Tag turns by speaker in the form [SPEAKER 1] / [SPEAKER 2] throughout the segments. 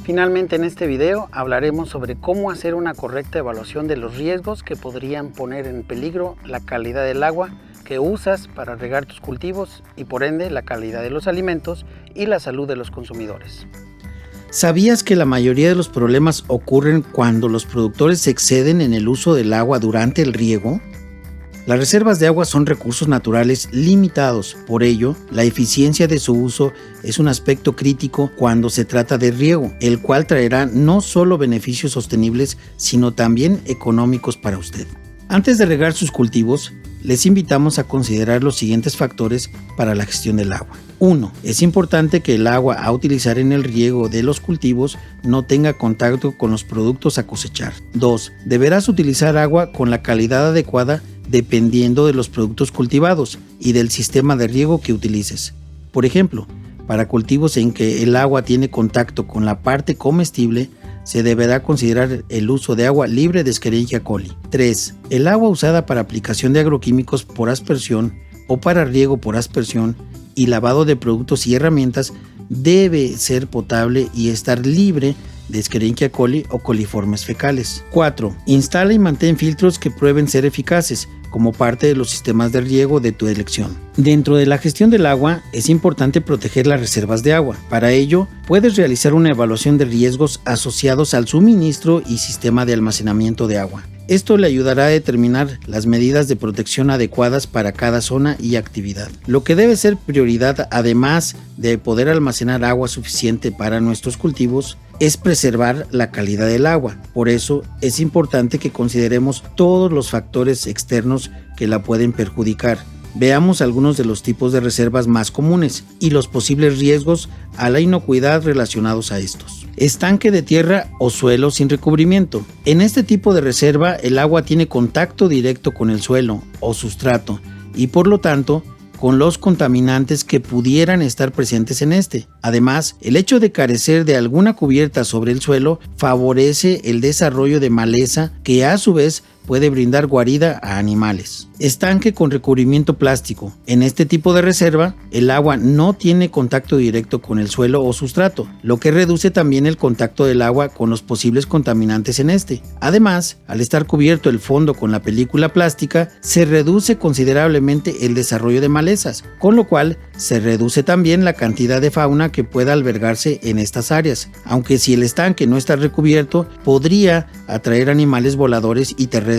[SPEAKER 1] Finalmente, en este video hablaremos sobre cómo hacer una correcta evaluación de los riesgos que podrían poner en peligro la calidad del agua que usas para regar tus cultivos y por ende la calidad de los alimentos y la salud de los consumidores.
[SPEAKER 2] ¿Sabías que la mayoría de los problemas ocurren cuando los productores se exceden en el uso del agua durante el riego? Las reservas de agua son recursos naturales limitados, por ello, la eficiencia de su uso es un aspecto crítico cuando se trata de riego, el cual traerá no solo beneficios sostenibles, sino también económicos para usted. Antes de regar sus cultivos, les invitamos a considerar los siguientes factores para la gestión del agua. 1. Es importante que el agua a utilizar en el riego de los cultivos no tenga contacto con los productos a cosechar. 2. Deberás utilizar agua con la calidad adecuada dependiendo de los productos cultivados y del sistema de riego que utilices. Por ejemplo, para cultivos en que el agua tiene contacto con la parte comestible, se deberá considerar el uso de agua libre de Escherichia coli. 3. El agua usada para aplicación de agroquímicos por aspersión o para riego por aspersión y lavado de productos y herramientas debe ser potable y estar libre de Escherichia coli o coliformes fecales. 4. Instala y mantén filtros que prueben ser eficaces como parte de los sistemas de riego de tu elección. Dentro de la gestión del agua, es importante proteger las reservas de agua. Para ello, puedes realizar una evaluación de riesgos asociados al suministro y sistema de almacenamiento de agua. Esto le ayudará a determinar las medidas de protección adecuadas para cada zona y actividad. Lo que debe ser prioridad, además de poder almacenar agua suficiente para nuestros cultivos, es preservar la calidad del agua. Por eso es importante que consideremos todos los factores externos que la pueden perjudicar. Veamos algunos de los tipos de reservas más comunes y los posibles riesgos a la inocuidad relacionados a estos. Estanque de tierra o suelo sin recubrimiento. En este tipo de reserva, el agua tiene contacto directo con el suelo o sustrato y por lo tanto con los contaminantes que pudieran estar presentes en este. Además, el hecho de carecer de alguna cubierta sobre el suelo favorece el desarrollo de maleza que a su vez puede brindar guarida a animales. Estanque con recubrimiento plástico. En este tipo de reserva, el agua no tiene contacto directo con el suelo o sustrato, lo que reduce también el contacto del agua con los posibles contaminantes en este. Además, al estar cubierto el fondo con la película plástica, se reduce considerablemente el desarrollo de malezas, con lo cual se reduce también la cantidad de fauna que pueda albergarse en estas áreas, aunque si el estanque no está recubierto, podría atraer animales voladores y terrestres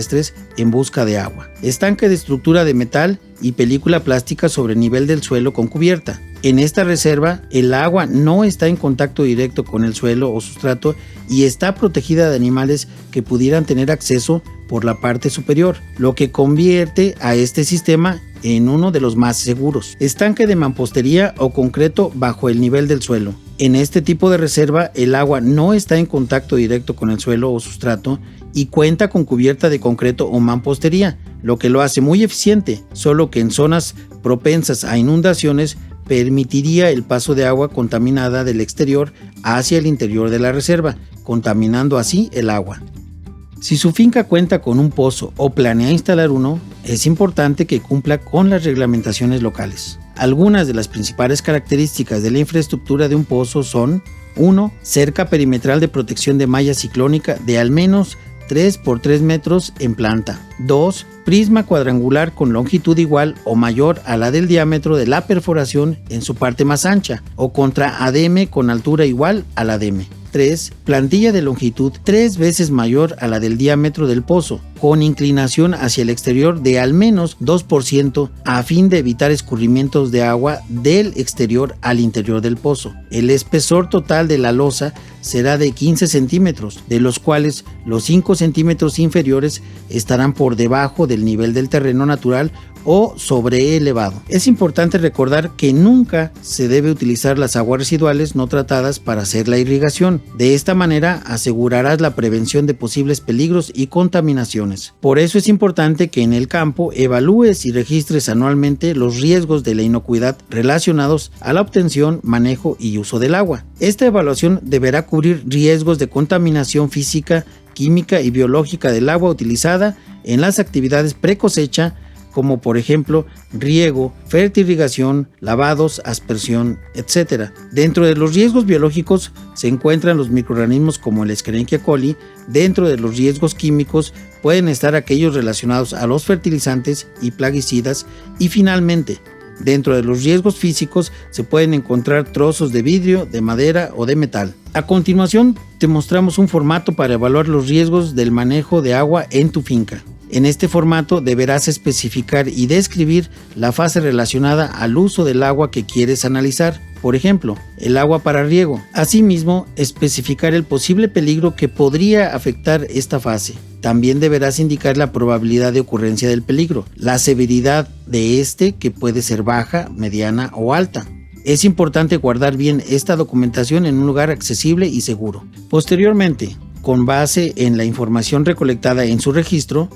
[SPEAKER 2] en busca de agua. Estanque de estructura de metal y película plástica sobre nivel del suelo con cubierta. En esta reserva, el agua no está en contacto directo con el suelo o sustrato y está protegida de animales que pudieran tener acceso por la parte superior, lo que convierte a este sistema en uno de los más seguros. Estanque de mampostería o concreto bajo el nivel del suelo. En este tipo de reserva, el agua no está en contacto directo con el suelo o sustrato y cuenta con cubierta de concreto o mampostería, lo que lo hace muy eficiente, solo que en zonas propensas a inundaciones permitiría el paso de agua contaminada del exterior hacia el interior de la reserva, contaminando así el agua. Si su finca cuenta con un pozo o planea instalar uno, es importante que cumpla con las reglamentaciones locales. Algunas de las principales características de la infraestructura de un pozo son: 1. Cerca perimetral de protección de malla ciclónica de al menos 3 por 3 metros en planta. 2. Prisma cuadrangular con longitud igual o mayor a la del diámetro de la perforación en su parte más ancha o contra ADM con altura igual al ADM. 3. Plantilla de longitud 3 veces mayor a la del diámetro del pozo, con inclinación hacia el exterior de al menos 2% a fin de evitar escurrimientos de agua del exterior al interior del pozo. El espesor total de la losa será de 15 centímetros, de los cuales los 5 centímetros inferiores estarán por debajo del nivel del terreno natural o sobreelevado. Es importante recordar que nunca se debe utilizar las aguas residuales no tratadas para hacer la irrigación. De esta manera asegurarás la prevención de posibles peligros y contaminaciones. Por eso es importante que en el campo evalúes y registres anualmente los riesgos de la inocuidad relacionados a la obtención, manejo y uso del agua. Esta evaluación deberá cubrir riesgos de contaminación física, química y biológica del agua utilizada en las actividades pre-cosecha, como por ejemplo riego, fertirrigación, lavados, aspersión, etc. Dentro de los riesgos biológicos se encuentran los microorganismos como el Escherichia coli. Dentro de los riesgos químicos pueden estar aquellos relacionados a los fertilizantes y plaguicidas, y finalmente, dentro de los riesgos físicos se pueden encontrar trozos de vidrio, de madera o de metal. A continuación, te mostramos un formato para evaluar los riesgos del manejo de agua en tu finca. En este formato deberás especificar y describir la fase relacionada al uso del agua que quieres analizar. Por ejemplo, el agua para riego. Asimismo, especificar el posible peligro que podría afectar esta fase. También deberás indicar la probabilidad de ocurrencia del peligro, la severidad de este, que puede ser baja, mediana o alta. Es importante guardar bien esta documentación en un lugar accesible y seguro. Posteriormente, con base en la información recolectada en su registro,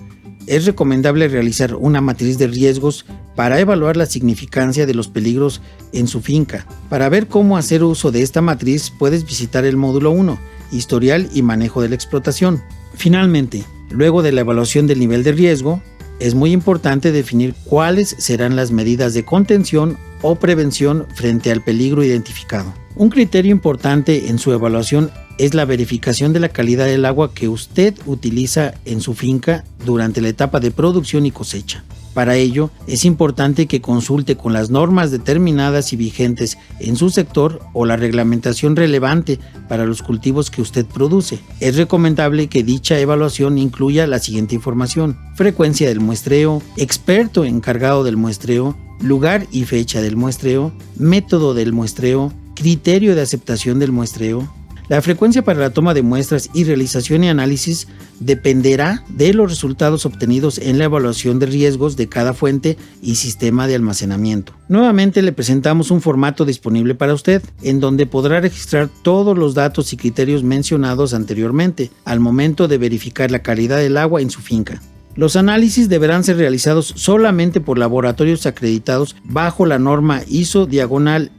[SPEAKER 2] es recomendable realizar una matriz de riesgos para evaluar la significancia de los peligros en su finca. Para ver cómo hacer uso de esta matriz, puedes visitar el módulo 1, Historial y manejo de la explotación. Finalmente, luego de la evaluación del nivel de riesgo, es muy importante definir cuáles serán las medidas de contención o prevención frente al peligro identificado. Un criterio importante en su evaluación es la verificación de la calidad del agua que usted utiliza en su finca durante la etapa de producción y cosecha. Para ello, es importante que consulte con las normas determinadas y vigentes en su sector o la reglamentación relevante para los cultivos que usted produce. Es recomendable que dicha evaluación incluya la siguiente información: frecuencia del muestreo, experto encargado del muestreo, lugar y fecha del muestreo, método del muestreo, criterio de aceptación del muestreo. La frecuencia para la toma de muestras y realización y análisis dependerá de los resultados obtenidos en la evaluación de riesgos de cada fuente y sistema de almacenamiento. Nuevamente le presentamos un formato disponible para usted, en donde podrá registrar todos los datos y criterios mencionados anteriormente al momento de verificar la calidad del agua en su finca. Los análisis deberán ser realizados solamente por laboratorios acreditados bajo la norma ISO/IEC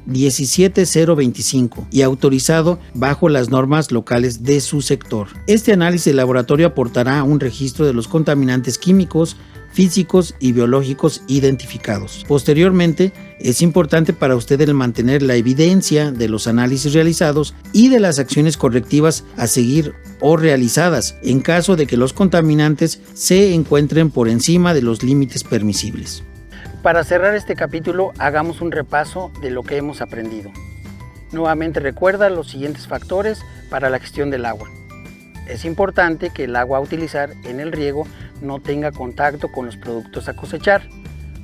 [SPEAKER 2] 17025 y autorizado bajo las normas locales de su sector. Este análisis de laboratorio aportará un registro de los contaminantes químicos, físicos y biológicos identificados. Posteriormente, es importante para usted el mantener la evidencia de los análisis realizados y de las acciones correctivas a seguir o realizadas en caso de que los contaminantes se encuentren por encima de los límites permisibles.
[SPEAKER 1] Para cerrar este capítulo, hagamos un repaso de lo que hemos aprendido. Nuevamente recuerda los siguientes factores para la gestión del agua. Es importante que el agua a utilizar en el riego no tenga contacto con los productos a cosechar.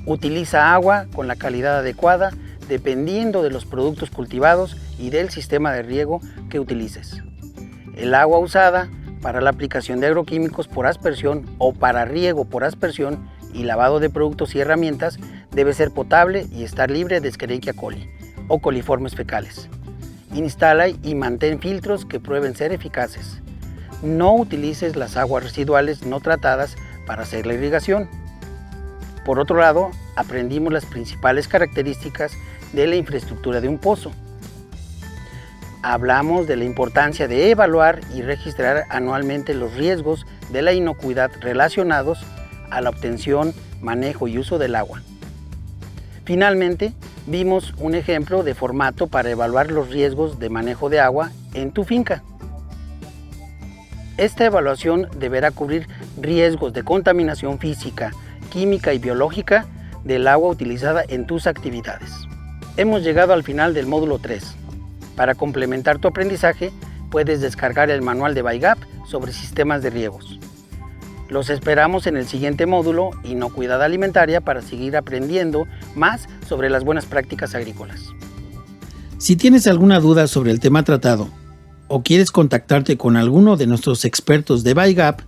[SPEAKER 1] Utiliza agua con la calidad adecuada dependiendo de los productos cultivados y del sistema de riego que utilices. El agua usada para la aplicación de agroquímicos por aspersión o para riego por aspersión y lavado de productos y herramientas debe ser potable y estar libre de Escherichia coli o coliformes fecales. Instala y mantén filtros que prueben ser eficaces. No utilices las aguas residuales no tratadas para hacer la irrigación. Por otro lado, aprendimos las principales características de la infraestructura de un pozo. Hablamos de la importancia de evaluar y registrar anualmente los riesgos de la inocuidad relacionados a la obtención, manejo y uso del agua. Finalmente, vimos un ejemplo de formato para evaluar los riesgos de manejo de agua en tu finca. Esta evaluación deberá cubrir riesgos de contaminación física, química y biológica del agua utilizada en tus actividades. Hemos llegado al final del módulo 3. Para complementar tu aprendizaje, puedes descargar el manual de BYGAP sobre sistemas de riegos. Los esperamos en el siguiente módulo, Inocuidad Alimentaria, para seguir aprendiendo más sobre las buenas prácticas agrícolas.
[SPEAKER 2] Si tienes alguna duda sobre el tema tratado o quieres contactarte con alguno de nuestros expertos de BYGAP,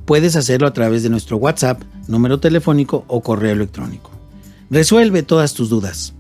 [SPEAKER 2] puedes hacerlo a través de nuestro WhatsApp, número telefónico o correo electrónico. Resuelve todas tus dudas.